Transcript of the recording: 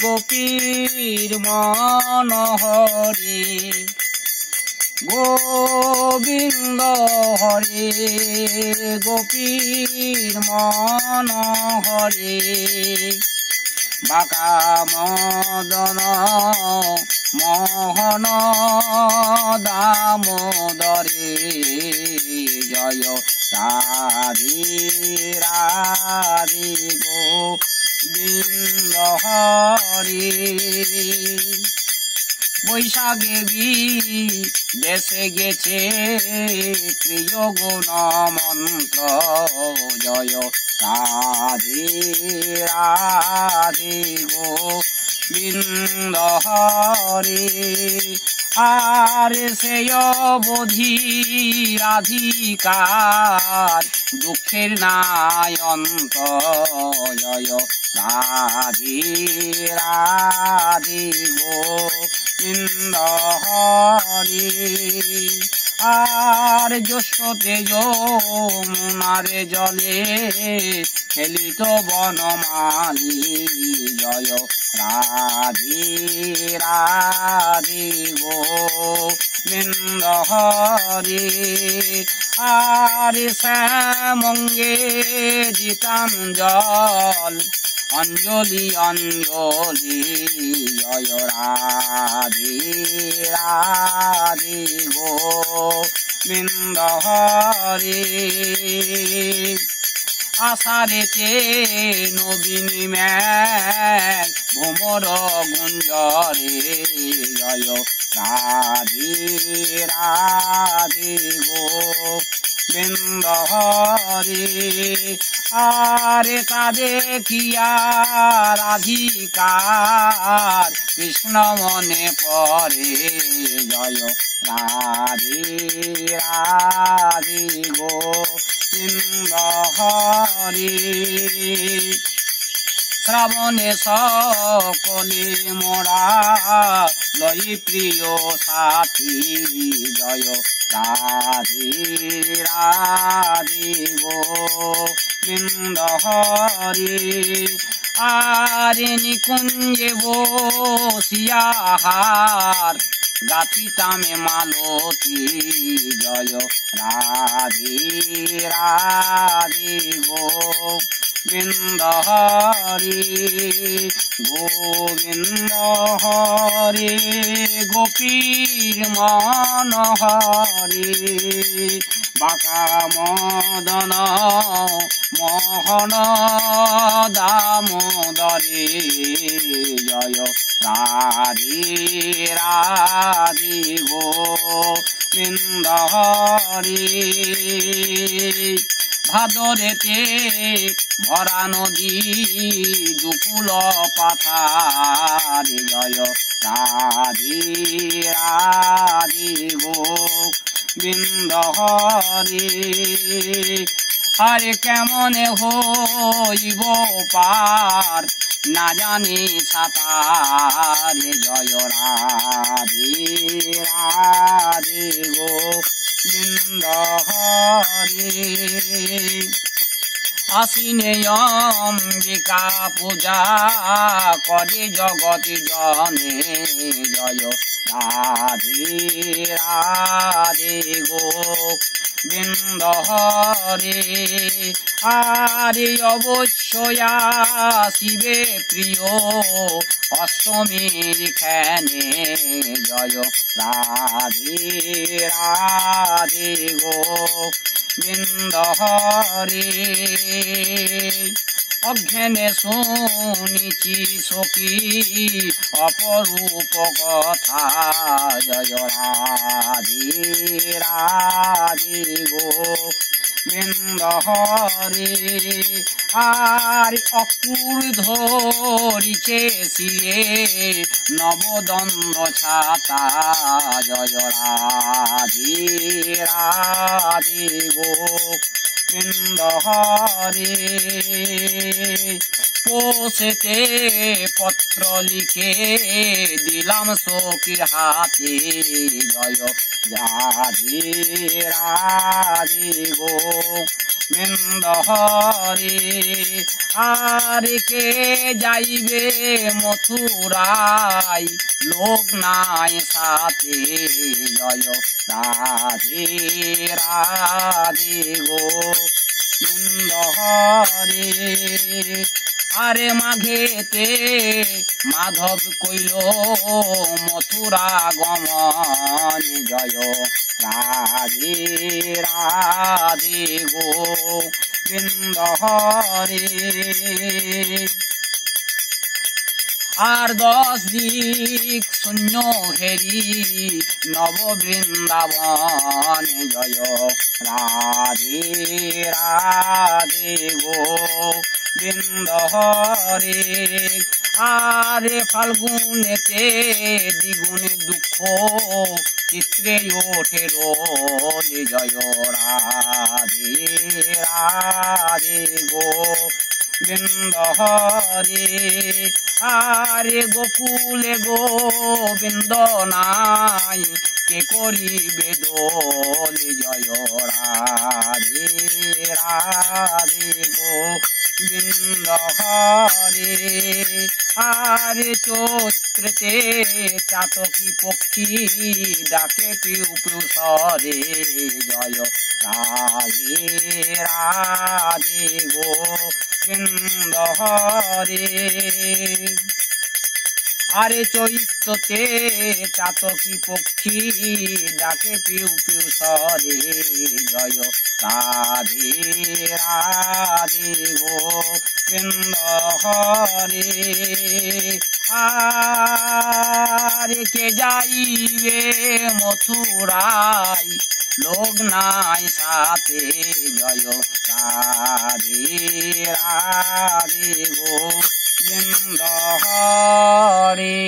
গোপীর মন হরে গোবিন্দ হরে গোপীর মন হরে বাঁকা মদন মোহন দামোদরে জয় রাধে রাধে গোবিন্দ হরে বৈশাখে দেশে গেছে প্রিয় গুণ মন্ত্র জয় রাধে রাধে গোবিন্দ হরে আর সে অবধি রাধিকার দুঃখের নাই অন্ত জয় রাধে রাধে গোবিন্দ হরে আর জ্যৈষ্ঠ তেজ মুনারে জলে খেলিত বনমালী জয় রাধে রাধে গোবিন্দ হরে আর শ্যামঙ্গে জিতাঞ্জল অঞ্জলি অঞ্জলি জয় রাধে রাধে গোবিন্দ হরে আষাঢ়েতে নবীন মেঘ ভ্রমর গুঞ্জরে জয় রাধে রাধে গোবিন্দ হরে আরে তা দেখিয়া রাধিকার কৃষ্ণ মনে পড়ে জয় রাধে রাধে গোবিন্দ হরে শ্রাবণে সকলে মোরা লই প্রিয় সাথী জয় রাধে রাধে গোবিন্দ হরে আর নিকুঞ্জে বসিয়াহার গাথিতামে মালতী জয় রাধে রাধে গোবিন্দ হরে গোবিন্দ হরে গোপীর মন হরে বাঁকা মদন মোহন দামোদরে জয় রাধে রাধে গোবিন্দ হরে ভাদরেতে ভরা নদী দুকুল পাথার জয় রাধে রাধে গোবিন্দ হরে আরে কেমনে হইব পার না জানি সাতার জয় রাধে রাধে গোবিন্দ হরে আশ্বিনে অম্বিকা পূজা করে জগতি জনে জয় রাধে রাধে গোবিন্দ হরে আরে অবশ্যই আসিবে প্রিয় অষ্টমীর খেনে জয় রাধে রাধে গোবিন্দ হরে অজ্ঞানে শুনিছি সখী অপরূপ কথা জয় রাধে রাধে গোবিন্দ হরে আর অকুর ধরিছে শিরে নবদন্দ ছাতা জয় রাধে রাধে গোবিন্দ হরে পোষেতে পত্র লিখে দিলাম সখীর হাতে জয় রাধে রাধে বৃন্দ হরে। আর কে যাইবে মথুরায়, লোক নাই সাথে, জয় রাধে রাধে গো বৃন্দ হরে। আরে মাঘেতে মাধব কইল মথুরা গমন, জয় রাধে রাধে গো বৃন্দ হরে। আর 10 দিক শূন্য ঘেরি নব বৃন্দাবন, জয় রাধে রাধে গো বৃন্দ হরে। আরে ফাল্গুনেতে দ্বিগুণে দুঃখ, চিত্রে ওঠে রোল, জয় রাধে রাধে গো বৃন্দ হরে। আরে গোকুলে গোবিন্দ নাই, কে করিবে দোল, জয় রাধে রাধে গো বৃন্দ হরে। আরে চৈত্রেতে চাতকী পক্ষী ডাকে পিউ পিউ স্বরে, জয় রাধে রাধে গো বৃন্দ হরে। আরে চৈত্রতে চাতকী পক্ষী ডাকে পিউ পিউ স্বরে, জয় রাধে রাধে গো বৃন্দ হরে। আরে কে যাইবে মথুরায়, লোক নাই সাথে, জয় রাধে রাধে গো বৃন্দ হরে।